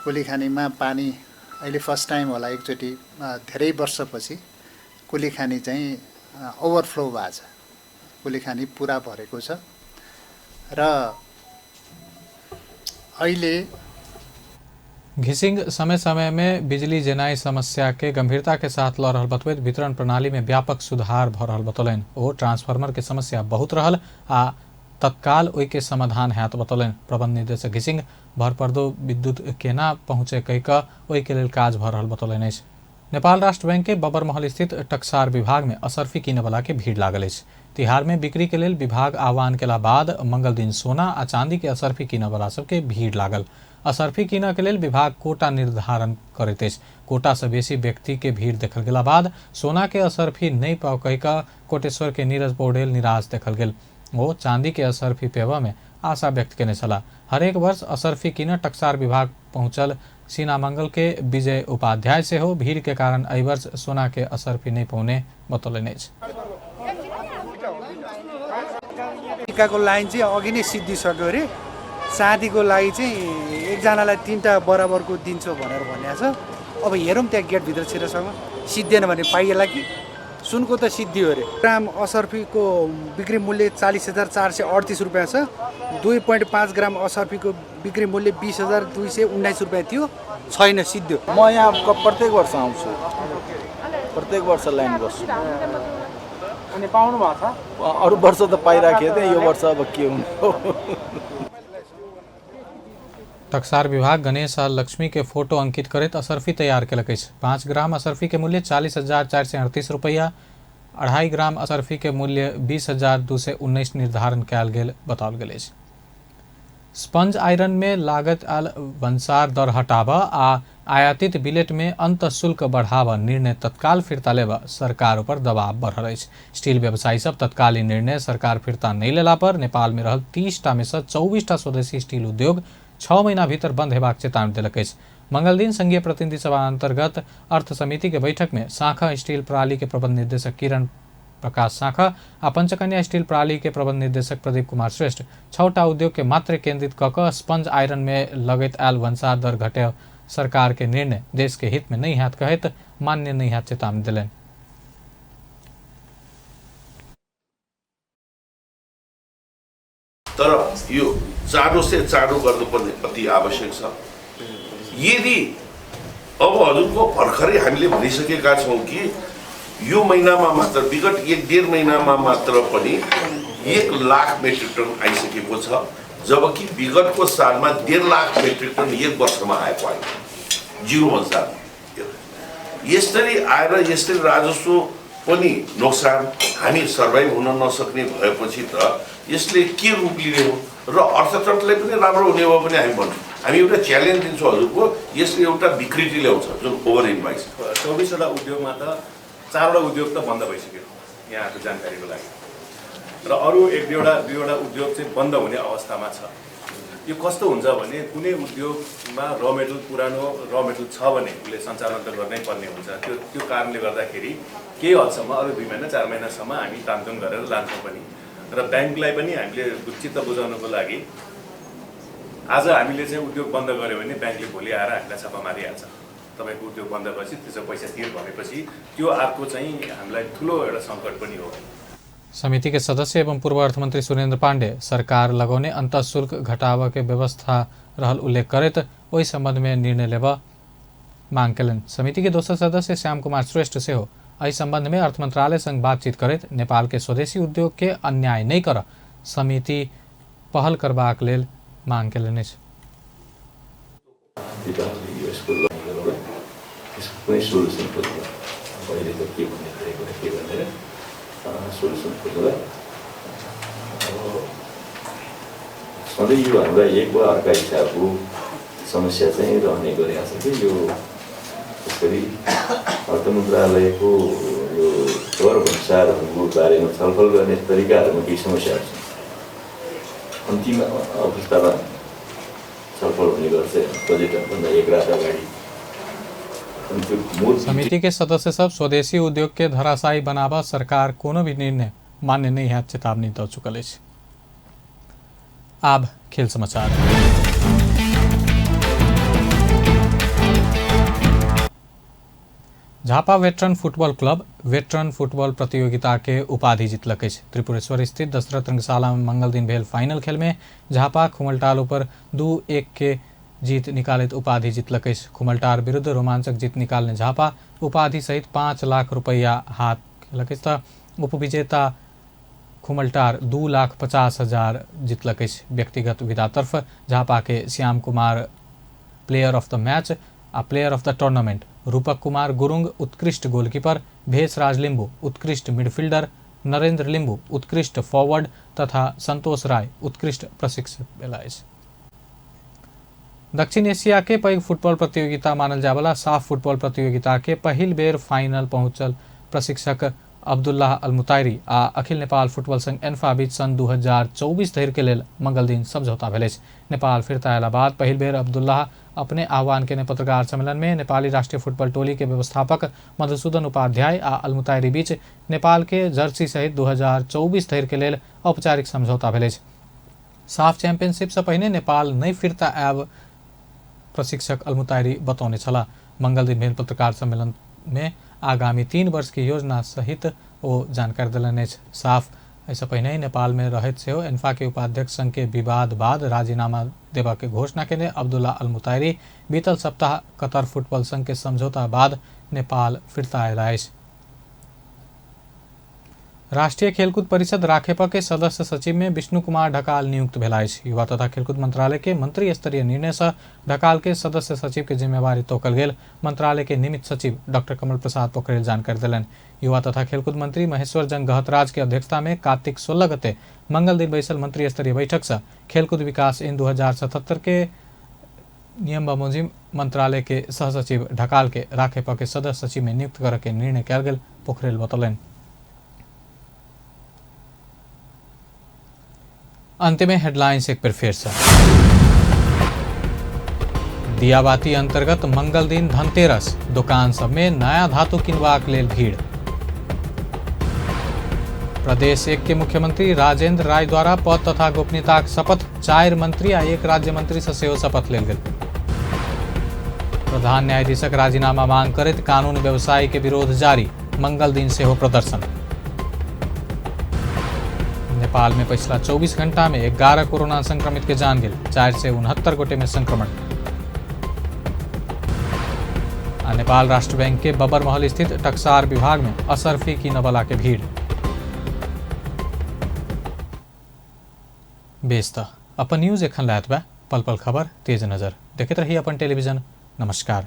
कुलेखानीमा पानी अहिले फर्स्ट टाइम होला एकचोटि धेरै वर्षपछि कुलेखानी चाहिँ ओभरफ्लो भएको छ। कुलेखानी पुरा भरेको छ र अहिले घिसिङ समय समय में बिजली जेनाई समस्या के गंभीरता के साथ लड़ रहल बतबैत वितरण प्रणाली में व्यापक सुधार भ रहल बतौलनि। ओ ट्रांसफार्मर के समस्या बहुत रहल आ तत्काल ओई के समाधान हैत बतौलनि। प्रबंध निर्देशक घिसिङ भरपर्दो विद्युत केना पहुँचे कहि क ओई के लेल काज भ रहल बतौलनि। नेपाल राष्ट्र बैंक के बबरमहल स्थित टक्सार विभाग में असरफी किने वाला के भीड़ लागल अछि। तिहार में बिक्री के लेल विभाग आह्वान केला बाद मंगल दिन सोना आ चांदी के असरफी किने वाला सबके भीड़ लागल। असरफी किने के लेल विभाग कोटा निर्धारण करैत अछि। कोटा से बेसी व्यक्ति के भीड़ देखल गेला बाद सोना के असरफी नहीं पाओ कहि क कोटेश्वर के नीरज पौडेल निराश देखल गेल। वो चांदी के असरफी पेवा में आशा व्यक्त केने छला। हरेक वर्ष असरफी किने टक्सार विभाग पहुंचल सीना मंगल के विजय उपाध्याय से हो भीड़ के कारण एहि वर्ष सोना के असरफी नहीं पाउने बतौलनि। टिकाको लाइन चाहिँ अघि नै सिद्धिसक्यो अरे। चाँदीको लागि चाहिँ एकजनालाई 3टा बराबरको दिन्छौ भनेर भनेको छ। अब हेरौँ त्यहाँ गेटभित्र छिरेसँग सिद्धिएन भने पाइएला कि। सुनको त सिद्धियो अरे। ग्राम असरफीको बिक्री मूल्य 40,438 रुपियाँ छ। 2.5 ग्राम असरफीको बिक्री मूल्य 20,219 रुपियाँ थियो। छैन, सिद्धियो। म यहाँ प्रत्येक वर्ष आउँछु, प्रत्येक वर्ष लाइन गर्छु। अनि पाउनु भएको छ? अरू वर्ष त पाइराखेको थिएँ, यो वर्ष अब के हुने हो। टक्सार विभाग गणेश आ लक्ष्मी के फोटो अंकित करैत असरफी तैयार केलक अछि। 5 ग्राम असरफी के मूल्य 40,438 रुपया, 2.5 ग्राम असरफी के मूल्य 20,219 निर्धारण कयल गेल बताओल गेल अछि। स्पंज आयरन में लागत आल वंसार दर हटावा आ आयातित बिलेट में अंत शुल्क बढ़ावा निर्णय तत्काल फिरता लेवा सरकार पर दबाव बढ़ल अछि। स्टील व्यवसायी सब तत्कालीन निर्णय सरकार फिरता नहीं लेला पर नेपाल में रहल 30टा में से 24टा स्वदेशी स्टील उद्योग 6 महीना भीतर बंद हेबाक चेतावनी देलक अछि। मंगल दिन संघीय प्रतिनिधि सभा अंतर्गत अर्थ समिति के बैठक में शाखा स्टील प्रणाली के प्रबंध निर्देशक किरण प्रकाश शाखा आ पंचकन्या स्टील प्रणाली के प्रबंध निर्देशक प्रदीप कुमार श्रेष्ठ 6टा उद्योग के मात्र केंद्रित क स्पंज आयरन में लगत आयल वंसार दर घटे सरकार के निर्णय देश के हित में नहीं हैत कहत मान्य नहीं हैत चेतावनी दिलन। तर यो चाँडो से चाँडो गर्नुपर्ने अति आवश्यक छ। यदि अब हजुरको भर्खरै हामीले भनिसकेका छौँ कि यो महिनामा मात्र विगत 1.5 महिनामा मात्र पनि 1 लाख मेट्रिक टन आइसकेको छ, जबकि विगतको सालमा 1.5 लाख मेट्रिक टन 1 वर्षमा आएको आयो, 0 अनुसार। यसरी आएर यसरी राजस्व पनि नोक्सान, हामी सर्भाइभ हुन नसक्ने भएपछि त यसले के रूप लिने हो र अर्थतन्त्रलाई पनि राम्रो हुने हो भने हामी भन्छौँ। हामी एउटा च्यालेन्ज दिन्छौँ हजुरको, यसले एउटा विकृति ल्याउँछ जुन ओभर इन्भाइस। 24वटा उद्योगमा त 4वटा उद्योग त बन्द भइसक्यो यहाँको जानकारीको लागि, र अरू 1-2वटा उद्योग चाहिँ बन्द हुने अवस्थामा छ। यो कस्तो हुन्छ भने कुनै उद्योगमा र मेटेरियल पुरानो र मेटेरियल छ भने उसले सञ्चालन त गर्नै पर्ने हुन्छ। त्यो कारणले गर्दाखेरि केही हदसम्म अरू 2 महिना 4 महिनासम्म हामी तामझाम गरेर लान्छौँ पनि, र ब्याङ्कलाई पनि हामीले चित्त बुझाउनको लागि आज हामीले चाहिँ उद्योग बन्द गऱ्यो भने ब्याङ्कले भोलि आएर हामीलाई छापा मारिहाल्छ। तपाईँको उद्योग बन्द भएपछि त्यसो पैसा तिर भनेपछि त्यो अर्को चाहिँ हामीलाई ठुलो एउटा सङ्कट पनि हो। समिति के सदस्य एवं पूर्व अर्थमंत्री सुरेंद्र पांडे सरकार लगौने अंतःशुल्क घटाव के व्यवस्था रहल उल्लेख करत ओहि संबंध में निर्णय लेवा मांग कलन। समिति के दोसर सदस्य श्याम कुमार श्रेष्ठ से हो एहि संबंध में अर्थ मंत्रालय संग बातचीत करत नेपाल के स्वदेशी उद्योग के अन्याय नहीं कर समिति पहल करबाक लेल मांग कलन। सोल्युसन खोजेर सधैँ यो हाम्रा एक वा अर्का हिसाबको समस्या चाहिँ रहने गरेको छ कि यो त्यसरी अर्थ मन्त्रालयको यो कर भन्सारहरूको बारेमा छलफल गर्ने तरिकाहरूमा केही समस्याहरू छन्। अन्तिम अवस्थामा छलफल हुने गर्छ बजेटभन्दा एक रात अगाडि। समिति के सदस्य सब स्वदेशी उद्योग के धराशायी बनावा सरकार कोनो भी निर्णय मान्य नहीं है चेतावनी दे चुकल है। अब खेल समाचार। Jhapa veteran football club veteran football प्रतियोगिता के उपाधि जीतलक। त्रिपुरेश्वर स्थित दशरथ रंगशाला में मंगल दिन भेल फाइनल खेल में झापा खुमलटाल पर 2-1 के जीत निकालित उपाधि जीतलक। खुमलटार विरुद्ध रोमांचक जीत निकालने झापा उपाधि सहित 5 लाख रुपया हाथ खेलक। उपविजेता खुमलटार 2,50,000 जीतलक। व्यक्तिगत विधातर्फ झापा के Shyam Kumar player of the match आ player of the tournament, Rupak Kumar Gurung उत्कृष्ट गोलकीपर, भेषराज लिंबू उत्कृष्ट मिडफील्डर, नरेंद्र लिंबू उत्कृष्ट फॉरवर्ड तथा संतोष राय उत्कृष्ट प्रशिक्षक भेला। दक्षिण एशिया के पैघ फुटबॉल प्रतियोगिता मानल जावला साफ फुटबॉल प्रतियोगिता के पहिल बेर फाइनल पहुंचल प्रशिक्षक अब्दुल्लाह अलमुतायरी आ अखिल नेपाल फुटबॉल संघ एन्फा बीच सन 2024 धरि के लेल मंगल दिन समझौता भेल। नेपाल फिरता अयला बाद पहिल बेर अब्दुल्लाह अपने आह्वान के पत्रकार सम्मेलन में नेपाली राष्ट्रीय फुटबॉल टोली के व्यवस्थापक मधुसूदन उपाध्याय आ अलमुतायरी बीच नेपाल के जर्सी सहित 2024 धरि के लेल औपचारिक समझौता भेल। साफ चैंपियनशिप से पहिने नेपाल नहीं फिरता आब प्रशिक्षक अलमुतायरी बतौने छला। मंगल दिन भेल पत्रकार सम्मेलन में आगामी 3 वर्ष की योजना सहित वो जानकारी दिलने। साफ ऐसा पहले ही नेपाल में रहत से हो एन्फा के उपाध्यक्ष संघ के विवाद बाद राजीनामा देवा के घोषणा के अब्दुल्ला अलमुतायरी बीतल सप्ताह कतर फुटबॉल संघ के समझौता बाद नेपाल फिरता आयल। राष्ट्रीय खेलकूद परिषद राखेपा के सदस्य सचिव में विष्णु कुमार ढकाल नियुक्त भेला। युवा तथा खेलकूद मंत्रालय के मंत्री स्तरीय निर्णय से ढकाल के सदस्य सचिव के जिम्मेवारी तोकल गेल मंत्रालय के निमित्त सचिव डॉक्टर कमल प्रसाद पोखरेल जानकारी दिलन। युवा तथा खेलकूद मंत्री महेश्वर जंग गहतराज के अध्यक्षता में कार्तिक 16 गते मंगल दिन बैसल मंत्री स्तरीय बैठक से खेलकूद विकास इन 2077 के नियम बमोजिम मंत्रालय के सहसचिव ढकाल के राखेपा के सदस्य सचिव में नियुक्त कर के निर्णय कल गेल पोखरेल बतौलन। अंत में हेडलाइंस एक बार फिर से। दियाबाती अंतर्गत मंगल दिन धनतेरस दुकान सब में नया धातु किनबाक लेल भीड़। प्रदेश 1 के मुख्यमंत्री राजेंद्र राय द्वारा पद तथा गोपनीयता शपथ 4 मंत्री आ 1 राज्य मंत्री से सेहो शपथ लेल गेल। प्रधान न्यायाधीशक राजीनामा मांग करैत कानून व्यवसायी के विरोध जारी, मंगल दिन सेहो प्रदर्शन। नेपाल में पिछला 24 घंटा में 11 कोरोना संक्रमित के जान गेल, 469 गोटे में संक्रमण। नेपाल राष्ट्र बैंक के बबरमहल स्थित टक्सार विभाग में असरफी की नवला के भीड़। बेस्ता अपन न्यूज एखन लायत बा, पल पल खबर तेज नजर देखते रहिए अपन टेलीविजन। नमस्कार।